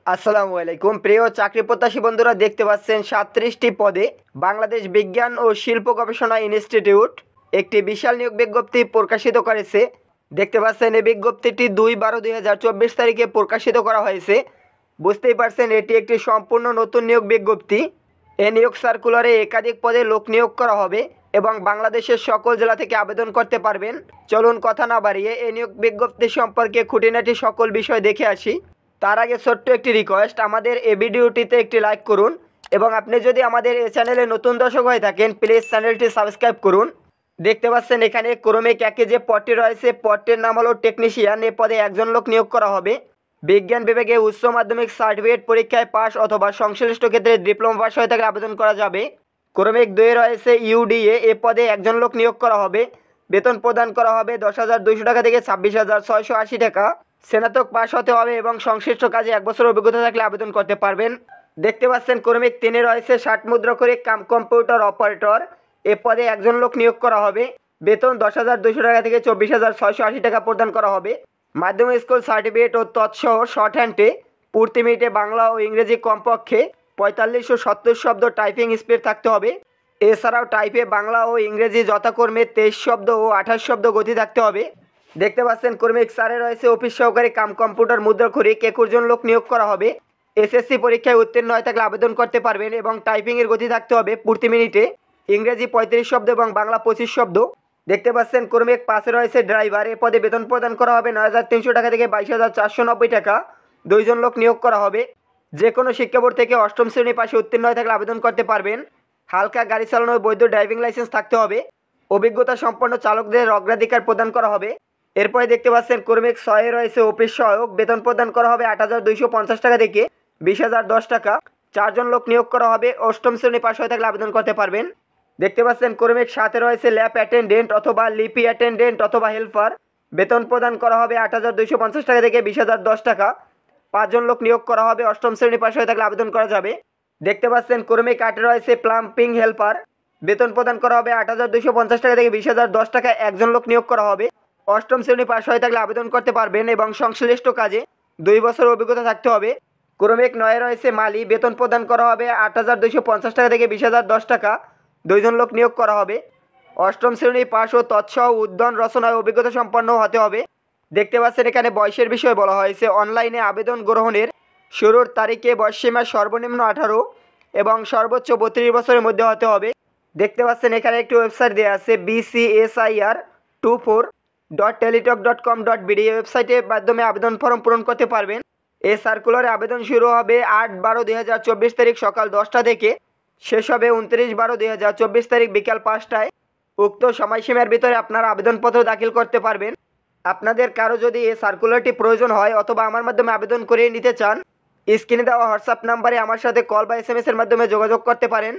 আসসালামু আলাইকুম প্রিয় চাকরি প্রত্যাশী বন্ধুরা, দেখতে পাচ্ছেন 37টি পদে বাংলাদেশ বিজ্ঞান ও শিল্প গবেষণা ইনস্টিটিউট একটি বিশাল নিয়োগ বিজ্ঞপ্তি প্রকাশিত করেছে। দেখতে পাচ্ছেন এই বিজ্ঞপ্তিটি 2/12/2024 তারিখে প্রকাশিত করা হয়েছে। বুঝতেই পারছেন এটি একটি সম্পূর্ণ নতুন নিয়োগ বিজ্ঞপ্তি। এই নিয়োগ সার্কুলারে একাধিক পদে লোক নিয়োগ করা হবে এবং বাংলাদেশের সকল জেলা থেকে আবেদন করতে পারবেন। চলুন কথা না বাড়িয়ে এই নিয়োগ বিজ্ঞপ্তি সম্পর্কে খুঁটিনাটি সকল বিষয় দেখে আসি। তার আগে ছোট্ট একটি রিকোয়েস্ট, আমাদের এই ভিডিওটিতে একটি লাইক করুন এবং আপনি যদি আমাদের এই চ্যানেলে নতুন দর্শক হয়ে থাকেন প্লিজ চ্যানেলটি সাবস্ক্রাইব করুন। দেখতে পাচ্ছেন এখানে ক্রমিক একে যে পদটি রয়েছে পদটির নাম হলো টেকনিশিয়ান। এ পদে একজন লোক নিয়োগ করা হবে। বিজ্ঞান বিভাগে উচ্চ মাধ্যমিক সার্টিফিকেট পরীক্ষায় পাস অথবা সংশ্লিষ্ট ক্ষেত্রে ডিপ্লোমা পাস হয়ে থাকলে আবেদন করা যাবে। ক্রমিক 2 রয়েছে ইউডিএ। এ পদে একজন লোক নিয়োগ করা হবে। বেতন প্রদান করা হবে 10,200 টাকা থেকে 26,680 টাকা। স্নাতক পাস হতে হবে এবং সংশ্লিষ্ট কাজে 1 বছর অভিজ্ঞতা থাকলে আবেদন করতে পারবেন। দেখতে পাচ্ছেন ক্রমিক 3 রয়েছে 60 মুদ্রাক্ষরিক কম্পিউটার অপারেটর। এ পদে একজন লোক নিয়োগ করা হবে। বেতন 10,200 টাকা থেকে 24,680 টাকা প্রদান করা হবে। মাধ্যমিক স্কুল সার্টিফিকেট ও তৎসহ শর্ট হ্যান্ডে প্রতি মিনিটে বাংলা ও ইংরেজি কমপক্ষে 45 ও 70 শব্দ টাইপিং স্পিড থাকতে হবে। এছাড়াও টাইপে বাংলা ও ইংরেজি যথাক্রমে 23 শব্দ ও 28 শব্দ গতি থাকতে হবে। দেখতে পাচ্ছেন ক্রমিক 4 রয়েছে অফিস সহকারী কম্পিউটার মুদ্রাক্ষরিক। 21 জন লোক নিয়োগ করা হবে। এসএসসি পরীক্ষায় উত্তীর্ণ হয়ে থাকলে আবেদন করতে পারবেন এবং টাইপিংয়ের গতি থাকতে হবে প্রতি মিনিটে ইংরেজি 35 শব্দ এবং বাংলা 25 শব্দ। দেখতে পাচ্ছেন ক্রমিক 5 রয়েছে ড্রাইভার। এ পদে বেতন প্রদান করা হবে 9,300 টাকা থেকে 22,490 টাকা। 2 জন লোক নিয়োগ করা হবে। যে কোনো শিক্ষা বোর্ড থেকে 8ম শ্রেণী পাশে উত্তীর্ণ হয়ে থাকলে আবেদন করতে পারবেন। হালকা গাড়ি চালানোর বৈধ ড্রাইভিং লাইসেন্স থাকতে হবে। অভিজ্ঞতা সম্পন্ন চালকদের অগ্রাধিকার প্রদান করা হবে। এরপরে দেখতে পাচ্ছেন ক্রমিক 6 রয়েছে অফিস সহায়ক। বেতন প্রদান করা হবে 8,250 টাকা থেকে 20,010 টাকা। 4 জন লোক নিয়োগ করা হবে। 8ম শ্রেণী পাশ হয়ে থাকলে আবেদন করতে পারবেন। দেখতে পাচ্ছেন ক্রমিক 7 রয়েছে ল্যাব অ্যাটেন্ডেন্ট অথবা লিপি অ্যাটেন্ডেন্ট অথবা হেল্পার। বেতন প্রদান করা হবে 8,250 টাকা থেকে 20,010 টাকা। 5 জন লোক নিয়োগ করা হবে। 8ম শ্রেণী পাশ হয়ে থাকলে আবেদন করা যাবে। দেখতে পাচ্ছেন ক্রমিক 8 রয়েছে প্লাম্বিং হেল্পার। বেতন প্রদান করা হবে 8,250 টাকা থেকে 20,010 টাকা। 1 জন লোক নিয়োগ করা হবে। 8ম শ্রেণী পাশ হয়ে থাকলে আবেদন করতে পারবেন এবং সংশ্লিষ্ট কাজে 2 বছর অভিজ্ঞতা থাকতে হবে। ক্রমিক 9 রয়েছে মালি। বেতন প্রদান করা হবে 8,250 টাকা থেকে 20,010 টাকা। 2 জন লোক নিয়োগ করা হবে। 8ম শ্রেণী পাশ ও তৎসহ উদ্যান রচনায় অভিজ্ঞতা সম্পন্ন হতে হবে। দেখতে পাচ্ছেন এখানে বয়সের বিষয়ে বলা হয়েছে অনলাইনে আবেদন গ্রহণের শুরুর তারিখে বয়সসীমা সর্বনিম্ন 18 এবং সর্বোচ্চ 32 বছরের মধ্যে হতে হবে। দেখতে পাচ্ছেন এখানে একটি ওয়েবসাইট দেওয়া আছে bcsir24.teletalk.com.bd। এই ওয়েবসাইটের মাধ্যমে আবেদন ফর্ম পূরণ করতে পারবেন। এই সার্কুলারে আবেদন শুরু হবে 8/12/2024 তারিখ সকাল 10টা থেকে, শেষ হবে 29/12/2024 তারিখ বিকাল 5টায়। উক্ত সময়সীমার ভিতরে আপনারা আবেদনপত্র দাখিল করতে পারবেন। আপনাদের কারো যদি এই সার্কুলারটি প্রয়োজন হয় অথবা আমার মাধ্যমে আবেদন করিয়ে নিতে চান, স্ক্রিনে দেওয়া হোয়াটসঅ্যাপ নাম্বারে আমার সাথে কল বা SMS এর মাধ্যমে যোগাযোগ করতে পারেন।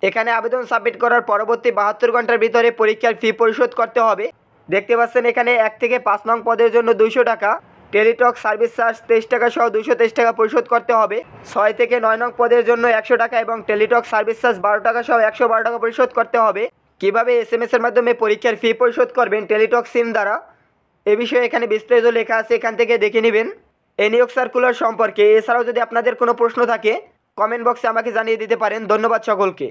এখানে আবেদন সাবমিট করার পরবর্তী 72 ঘন্টার ভিতরে পরীক্ষার ফি পরিশোধ করতে হবে। দেখতে পাচ্ছেন এখানে 1 থেকে 5 নং পদের জন্য 200 টাকা, টেলিটক সার্ভিস চার্জ 23 টাকা সহ 223 টাকা পরিশোধ করতে হবে। 6 থেকে 9 নং পদের জন্য 100 টাকা এবং টেলিটক সার্ভিস চার্জ 12 টাকা সহ 112 টাকা পরিশোধ করতে হবে। কিভাবে SMS এর মাধ্যমে পরীক্ষার ফি পরিশোধ করবেন টেলিটক সিম দ্বারা, এ বিষয়ে এখানে বিস্তারিত লেখা আছে, এখান থেকে দেখে নেবেন এই নিয়োগ সার্কুলার সম্পর্কে। এছাড়াও যদি আপনাদের কোনো প্রশ্ন থাকে কমেন্ট বক্সে আমাকে জানিয়ে দিতে পারেন। ধন্যবাদ সকলকে।